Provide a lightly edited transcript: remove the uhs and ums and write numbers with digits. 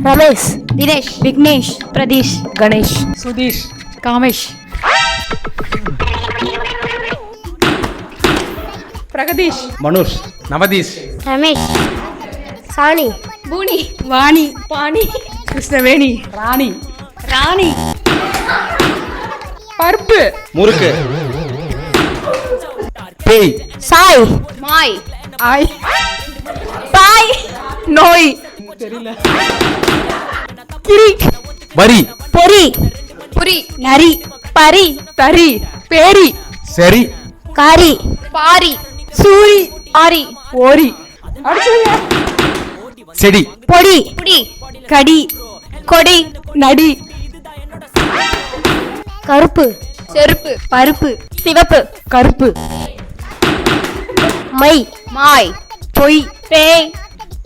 ரமேஷ், தினேஷ், விக்னேஷ், பிரதீஷ், கணேஷ், சுதீஷ், காமேஷ், பிரகதீஷ், மனுஷ், நவதீஷ், ரமேஷ், சாணி, பூனி, வாணி, பாணி, கிருஷ்ணவேணி, ராணி, ராணி, பருப்பு, முறுக்கு, பேய், சாய், மாய், ஆய், பாய், நோய், தெரியல, கிரி, வரி, பொறி, புரி, நரி, பரி, தரி, பேரி, சரி, காரி, பாரி, சூரி, ஆரி, ஓரி, அடுத்தது செடி, பொடி, புடி, கடி, கொடி, நடி, கருப்பு, செருப்பு, பருப்பு, சிவப்பு, கருப்பு, மை, மாய், பொய், பேய்,